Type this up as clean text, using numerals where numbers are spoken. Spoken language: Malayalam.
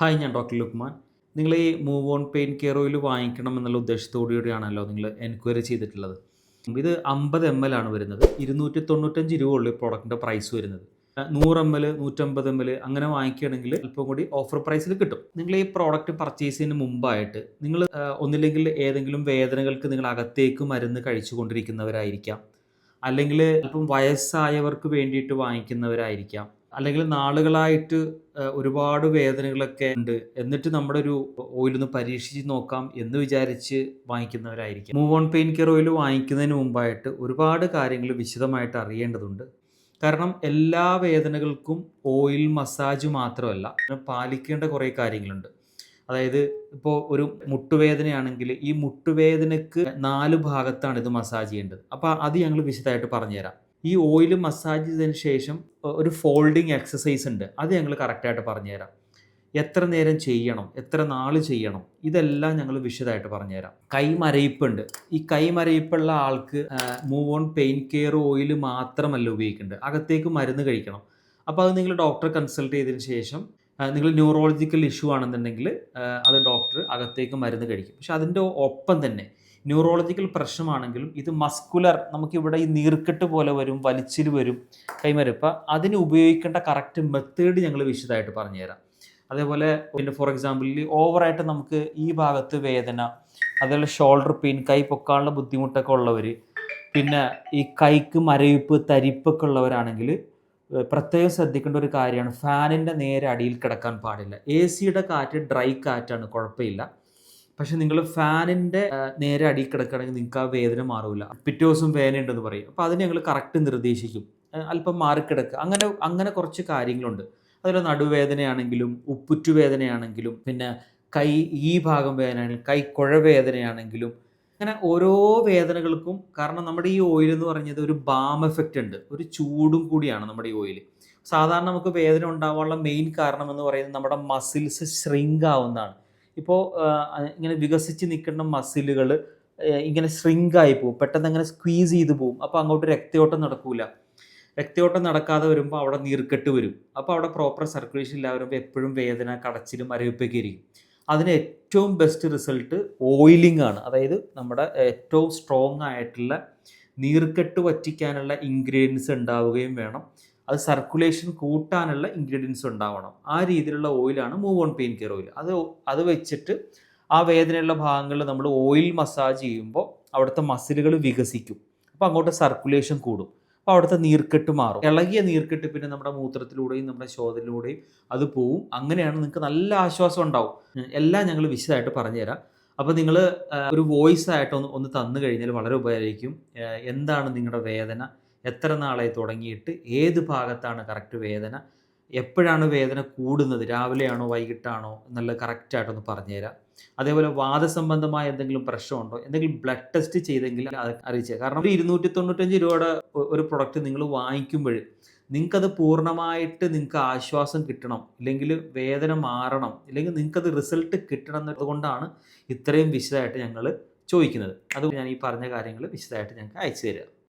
ഹായ്, ഞാൻ ഡോക്ടർ ലുക്മാൻ. നിങ്ങൾ ഈ move on pain care oil വാങ്ങിക്കണം എന്നുള്ള ഉദ്ദേശത്തോടുകൂടിയാണല്ലോ നിങ്ങൾ എൻക്വയറി ചെയ്തിട്ടുള്ളത്. ഇത് 50 ml ആണ് വരുന്നത്. 295 ഉള്ളൂ ഈ പ്രോഡക്റ്റിൻ്റെ പ്രൈസ് വരുന്നത്. 100 ml 150 ml അങ്ങനെ വാങ്ങിക്കുകയാണെങ്കിൽ അല്പം കൂടി ഓഫർ പ്രൈസിൽ കിട്ടും. നിങ്ങൾ ഈ പ്രോഡക്റ്റ് പർച്ചേസ് ചെയ്യുന്നതിന് മുമ്പായിട്ട് നിങ്ങൾ ഒന്നില്ലെങ്കിൽ ഏതെങ്കിലും വേദനകൾക്ക് നിങ്ങൾ അകത്തേക്ക് മരുന്ന് കഴിച്ചുകൊണ്ടിരിക്കുന്നവരായിരിക്കാം, അല്ലെങ്കിൽ അല്പം വയസ്സായവർക്ക് വേണ്ടിയിട്ട് വാങ്ങിക്കുന്നവരായിരിക്കാം, അല്ലെങ്കിൽ നാളുകളായിട്ട് ഒരുപാട് വേദനകളൊക്കെ ഉണ്ട്, എന്നിട്ട് നമ്മുടെ ഒരു ഓയിലൊന്ന് പരീക്ഷിച്ച് നോക്കാം എന്ന് വിചാരിച്ച് വാങ്ങിക്കുന്നവരായിരിക്കും. Move on pain care oil വാങ്ങിക്കുന്നതിന് മുമ്പായിട്ട് ഒരുപാട് കാര്യങ്ങൾ വിശദമായിട്ട് അറിയേണ്ടതുണ്ട്. കാരണം എല്ലാ വേദനകൾക്കും ഓയിൽ മസാജ് മാത്രമല്ല, പാലിക്കേണ്ട കുറേ കാര്യങ്ങളുണ്ട്. അതായത് ഇപ്പോൾ ഒരു മുട്ടുവേദനയാണെങ്കിൽ ഈ മുട്ടുവേദനയ്ക്ക് 4 ഭാഗത്താണ് ഇത് മസാജ് ചെയ്യേണ്ടത്. അപ്പോൾ അത് ഞങ്ങൾ വിശദമായിട്ട് പറഞ്ഞുതരാം. ഈ ഓയിൽ മസാജ് ചെയ്തതിന് ശേഷം ഒരു ഫോൾഡിങ് എക്സസൈസ് ഉണ്ട്, അത് ഞങ്ങൾ കറക്റ്റായിട്ട് പറഞ്ഞുതരാം. എത്ര നേരം ചെയ്യണം, എത്ര നാൾ ചെയ്യണം, ഇതെല്ലാം ഞങ്ങൾ വിശദമായിട്ട് പറഞ്ഞുതരാം. കൈമരയിപ്പുണ്ട്. ഈ കൈമരയിപ്പുള്ള ആൾക്ക് move on pain care oil മാത്രമല്ല ഉപയോഗിക്കേണ്ടത്, അകത്തേക്ക് മരുന്ന് കഴിക്കണം. അപ്പോൾ അത് നിങ്ങൾ ഡോക്ടറെ കൺസൾട്ട് ചെയ്തതിന് ശേഷം നിങ്ങൾ ന്യൂറോളജിക്കൽ ഇഷ്യൂ ആണെന്നുണ്ടെങ്കിൽ അത് ഡോക്ടർ അകത്തേക്ക് മരുന്ന് കഴിക്കും. പക്ഷെ അതിൻ്റെ ഒപ്പം തന്നെ ന്യൂറോളജിക്കൽ പ്രശ്നമാണെങ്കിലും ഇത് മസ്കുലർ, നമുക്കിവിടെ ഈ നീർക്കെട്ട് പോലെ വരും, വലിച്ചിൽ വരും കൈമരപ്പ്, അതിന് ഉപയോഗിക്കേണ്ട കറക്റ്റ് മെത്തേഡ് ഞങ്ങൾ വിശദമായിട്ട് പറഞ്ഞുതരാം. അതേപോലെ പിന്നെ ഫോർ എക്സാമ്പിൾ ഓവറായിട്ട് നമുക്ക് ഈ ഭാഗത്ത് വേദന, അതേപോലെ ഷോൾഡർ പെയിൻ, കൈ പൊക്കാനുള്ള ബുദ്ധിമുട്ടൊക്കെ ഉള്ളവർ, പിന്നെ ഈ കൈക്ക് മരവിപ്പ് തരിപ്പൊക്കെ ഉള്ളവരാണെങ്കിൽ പ്രത്യേകം ശ്രദ്ധിക്കേണ്ട ഒരു കാര്യമാണ്, ഫാനിൻ്റെ നേരെ അടിയിൽ കിടക്കാൻ പാടില്ല. എ സിയുടെ കാറ്റ് ഡ്രൈ കാറ്റാണ്, കുഴപ്പമില്ല. പക്ഷെ നിങ്ങൾ ഫാനിൻ്റെ നേരെ അടിയിൽ കിടക്കുകയാണെങ്കിൽ നിങ്ങൾക്ക് ആ വേദന മാറില്ല, പിറ്റേ ദിവസം വേദന ഉണ്ടെന്ന് പറയും. അപ്പോൾ അതിന് ഞങ്ങൾ കറക്റ്റ് നിർദ്ദേശിക്കും, അല്പം മാറിക്കിടക്കുക, അങ്ങനെ കുറച്ച് കാര്യങ്ങളുണ്ട്. അതുപോലെ നടുവേദനയാണെങ്കിലും ഉപ്പുറ്റുവേദനയാണെങ്കിലും പിന്നെ കൈ ഈ ഭാഗം വേദനയാണെങ്കിലും കൈക്കുഴ വേദനയാണെങ്കിലും അങ്ങനെ ഓരോ വേദനകൾക്കും. കാരണം നമ്മുടെ ഈ ഓയിൽ എന്ന് പറഞ്ഞത് ഒരു ബാം എഫക്റ്റ് ഉണ്ട്, ഒരു ചൂടും കൂടിയാണ് നമ്മുടെ ഈ ഓയിൽ. സാധാരണ നമുക്ക് വേദന ഉണ്ടാവാനുള്ള മെയിൻ കാരണം എന്ന് പറയുന്നത് നമ്മുടെ മസിൽസ് ഷ്രിങ്ക് ആവുന്നതാണ്. ഇപ്പോൾ ഇങ്ങനെ വികസിച്ച് നിൽക്കുന്ന മസിലുകൾ ഇങ്ങനെ ഷ്രിങ്കായി പോകും, പെട്ടെന്ന് അങ്ങനെ സ്ക്വീസ് ചെയ്ത് പോകും. അപ്പോൾ അങ്ങോട്ട് രക്തയോട്ടം നടക്കൂല. രക്തയോട്ടം നടക്കാതെ വരുമ്പോൾ അവിടെ നീർക്കെട്ട് വരും. അപ്പോൾ അവിടെ പ്രോപ്പർ സർക്കുലേഷൻ ഇല്ലാതെ വരുമ്പോൾ എപ്പോഴും വേദന, കടച്ചിലും മരവിപ്പൊക്കെ ഇരിക്കും. അതിന് ഏറ്റവും ബെസ്റ്റ് റിസൾട്ട് ഓയിലിംഗ് ആണ്. അതായത് നമ്മുടെ ഏറ്റവും സ്ട്രോങ് ആയിട്ടുള്ള നീർക്കെട്ട് വറ്റിക്കാനുള്ള ഇൻഗ്രീഡിയൻസ് ഉണ്ടാവുകയും വേണം, അത് സർക്കുലേഷൻ കൂട്ടാനുള്ള ഇൻഗ്രീഡിയൻസ് ഉണ്ടാവണം. ആ രീതിയിലുള്ള ഓയിലാണ് move on pain care oil. അത് വെച്ചിട്ട് ആ വേദനയുള്ള ഭാഗങ്ങളിൽ നമ്മൾ ഓയിൽ മസാജ് ചെയ്യുമ്പോൾ അവിടുത്തെ മസിലുകൾ വികസിക്കും. അപ്പോൾ അങ്ങോട്ട് സർക്കുലേഷൻ കൂടും. അപ്പോൾ അവിടുത്തെ നീർക്കെട്ട് മാറും. ഇളകിയ നീർക്കെട്ട് പിന്നെ നമ്മുടെ മൂത്രത്തിലൂടെയും നമ്മുടെ ശോധനയിലൂടെയും അത് പോവും. അങ്ങനെയാണ് നിങ്ങൾക്ക് നല്ല ആശ്വാസം ഉണ്ടാവും. എല്ലാം ഞങ്ങൾ വിശദമായിട്ട് പറഞ്ഞുതരാം. അപ്പോൾ നിങ്ങൾ ഒരു വോയിസ് ആയിട്ട് ഒന്ന് തന്നു കഴിഞ്ഞാൽ വളരെ ഉപകാരമായിരിക്കും. എന്താണ് നിങ്ങളുടെ വേദന, എത്ര നാളായി തുടങ്ങിയിട്ട്, ഏത് ഭാഗത്താണ് കറക്റ്റ് വേദന, എപ്പോഴാണ് വേദന കൂടുന്നത്, രാവിലെയാണോ വൈകിട്ടാണോ എന്നുള്ളത് കറക്റ്റായിട്ടൊന്ന് പറഞ്ഞുതരാം. അതേപോലെ വാദസംബന്ധമായ എന്തെങ്കിലും പ്രശ്നമുണ്ടോ, എന്തെങ്കിലും ബ്ലഡ് ടെസ്റ്റ് ചെയ്തെങ്കിൽ അത് അറിയിച്ചേ. കാരണം ഒരു 295 രൂപയുടെ ഒരു പ്രൊഡക്റ്റ് നിങ്ങൾ വാങ്ങിക്കുമ്പോൾ നിങ്ങൾക്കത് പൂർണ്ണമായിട്ട് നിങ്ങൾക്ക് ആശ്വാസം കിട്ടണം, ഇല്ലെങ്കിൽ വേദന മാറണം, ഇല്ലെങ്കിൽ നിങ്ങൾക്കത് റിസൾട്ട് കിട്ടണം എന്നതുകൊണ്ടാണ് ഇത്രയും വിശദമായിട്ട് ഞങ്ങൾ ചോദിക്കുന്നത്. അത് ഞാൻ ഈ പറഞ്ഞ കാര്യങ്ങൾ വിശദമായിട്ട് ഞങ്ങൾക്ക് അയച്ചു തരിക.